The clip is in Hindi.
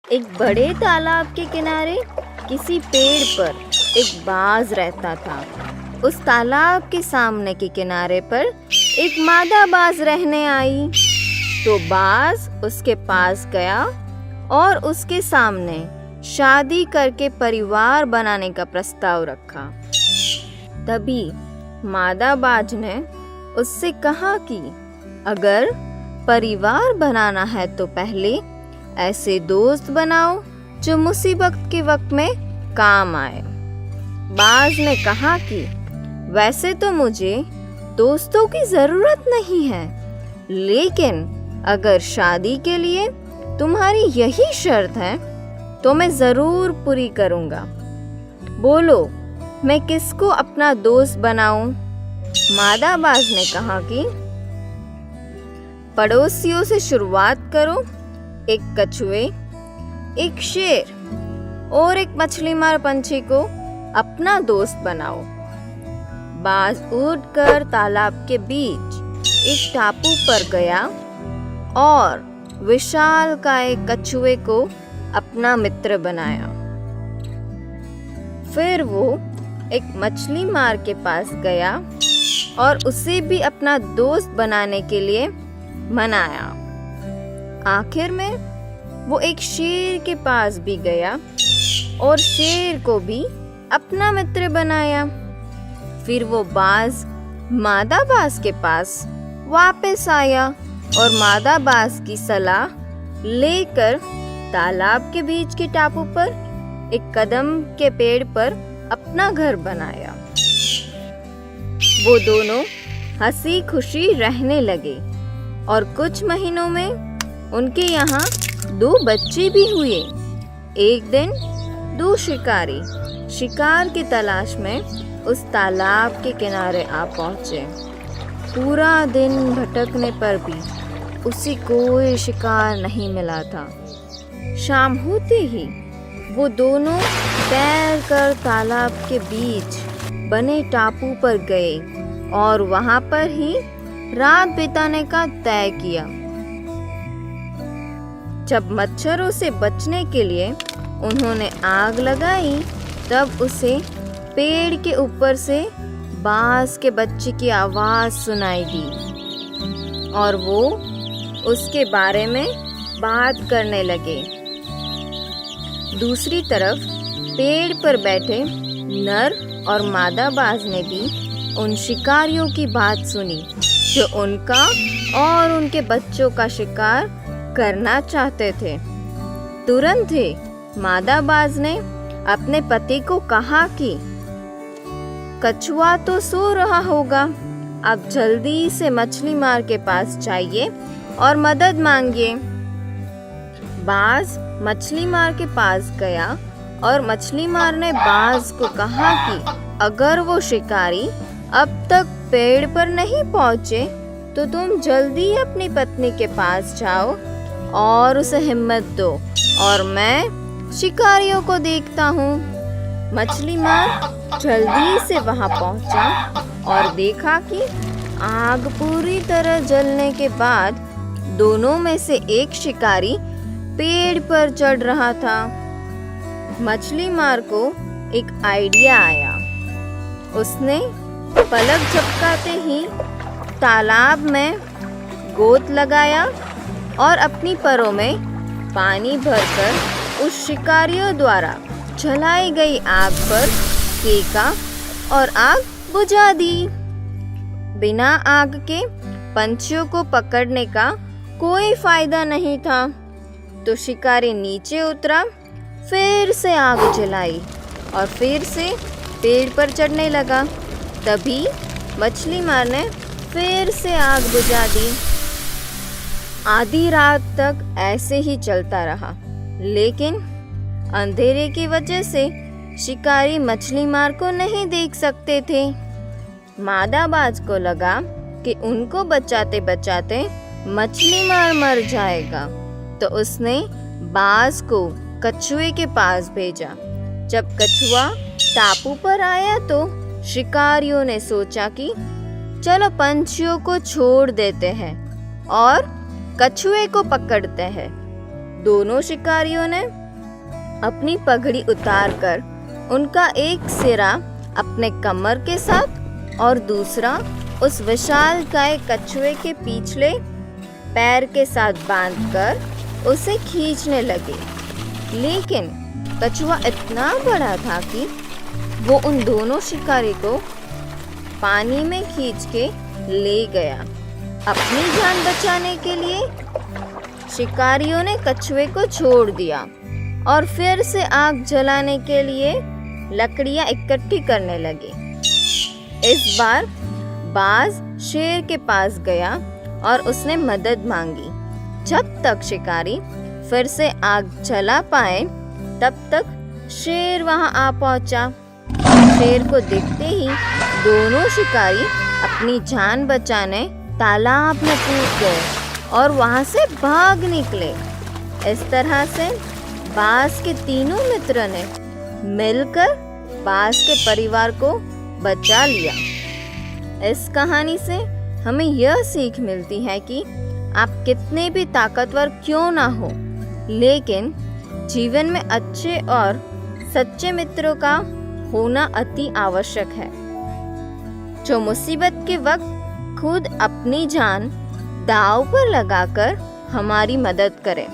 एक बड़े तालाब के किनारे किसी पेड़ पर एक बाज रहता था। उस तालाब के सामने के किनारे पर एक मादा बाज रहने आई। तो बाज उसके पास गया और उसके सामने शादी करके परिवार बनाने का प्रस्ताव रखा। तभी मादा बाज ने उससे कहा कि अगर परिवार बनाना है तो पहले ऐसे दोस्त बनाओ जो मुसीबत के वक्त में काम आए। बाज ने कहा कि वैसे तो मुझे दोस्तों की जरूरत नहीं है, लेकिन अगर शादी के लिए तुम्हारी यही शर्त है तो मैं जरूर पूरी करूंगा। बोलो, मैं किसको अपना दोस्त बनाऊं? मादा बाज ने कहा कि पड़ोसियों से शुरुआत करो। एक कछुए, एक शेर और एक मछली मार पंछी को अपना दोस्त बनाओ। बाज उड़कर तालाब के बीच एक टापू पर गया और विशालकाय कछुए को अपना मित्र बनाया। फिर वो एक मछली मार के पास गया और उसे भी अपना दोस्त बनाने के लिए मनाया। आखिर में वो एक शेर के पास भी गया और शेर को भी अपना मित्र बनाया। फिर वो बाज मादा बाज के पास वापस आया और मादा बाज की सलाह लेकर तालाब के बीच के टापू पर एक कदम के पेड़ पर अपना घर बनाया। वो दोनों हंसी खुशी रहने लगे और कुछ महीनों में उनके यहाँ 2 बच्चे भी हुए। एक दिन 2 शिकारी शिकार की तलाश में उस तालाब के किनारे आ पहुंचे। पूरा दिन भटकने पर भी उसे कोई शिकार नहीं मिला था। शाम होते ही वो दोनों तैरकर तालाब के बीच बने टापू पर गए और वहां पर ही रात बिताने का तय किया। जब मच्छरों से बचने के लिए उन्होंने आग लगाई, तब उसे पेड़ के ऊपर से बाज के बच्चे की आवाज सुनाई दी और वो उसके बारे में बात करने लगे। दूसरी तरफ पेड़ पर बैठे नर और मादा बाज ने भी उन शिकारियों की बात सुनी जो उनका और उनके बच्चों का शिकार करना चाहते थे। तुरंत ही मादा बाज ने अपने पति को कहा कि कछुआ तो सो रहा होगा, आप जल्दी से मछली मार के पास जाइए और मदद मांगिए। बाज मछली मार के पास गया और मछली मार ने बाज को कहा कि अगर वो शिकारी अब तक पेड़ पर नहीं पहुंचे तो तुम जल्दी अपनी पत्नी के पास जाओ और उसे हिम्मत दो और मैं शिकारियों को देखता हूँ। मछली मार जल्दी से वहां पहुंचा और देखा कि आग पूरी तरह जलने के बाद दोनों में से एक शिकारी पेड़ पर चढ़ रहा था। मछली मार को एक आइडिया आया। उसने पलक झपकाते ही तालाब में गोत लगाया और अपनी परों में पानी भरकर उस शिकारियों द्वारा जलाई गई आग पर फेंका और आग बुझा दी। बिना आग के पंछियों को पकड़ने का कोई फायदा नहीं था, तो शिकारी नीचे उतरा, फिर से आग जलाई और फिर से पेड़ पर चढ़ने लगा। तभी मछली मार ने फिर से आग बुझा दी। आधी रात तक ऐसे ही चलता रहा, लेकिन अंधेरे की वजह से शिकारी मछली मार को नहीं देख सकते थे। मादा बाज को लगा कि उनको बचाते बचाते मछली मार मर जाएगा, तो उसने बाज को कछुए के पास भेजा। जब कछुआ टापू पर आया तो शिकारियों ने सोचा कि चलो पंछियों को छोड़ देते हैं और कछुए को पकड़ते हैं। दोनों शिकारियों ने अपनी पगड़ी उतारकर उनका एक सिरा अपने कमर के साथ और दूसरा उस विशालकाय कछुए के पिछले पैर के साथ बांधकर उसे खींचने लगे। लेकिन कछुआ इतना बड़ा था कि वो उन दोनों शिकारी को पानी में खींच के ले गया। अपनी जान बचाने के लिए शिकारियों ने कछुए को छोड़ दिया और फिर से आग जलाने के लिए लकड़ियां इकट्ठी करने लगे। इस बार बाज शेर के पास गया और उसने मदद मांगी। जब तक शिकारी फिर से आग जला पाए तब तक शेर वहां आ पहुंचा। शेर को देखते ही दोनों शिकारी अपनी जान बचाने तालाब में कूद गए और वहां से भाग निकले। इस तरह से बाज के तीनों मित्र ने मिलकर बाज के परिवार को बचा लिया। इस कहानी से हमें यह सीख मिलती है कि आप कितने भी ताकतवर क्यों ना हो, लेकिन जीवन में अच्छे और सच्चे मित्रों का होना अति आवश्यक है, जो मुसीबत के वक्त खुद अपनी जान दांव पर लगाकर हमारी मदद करें।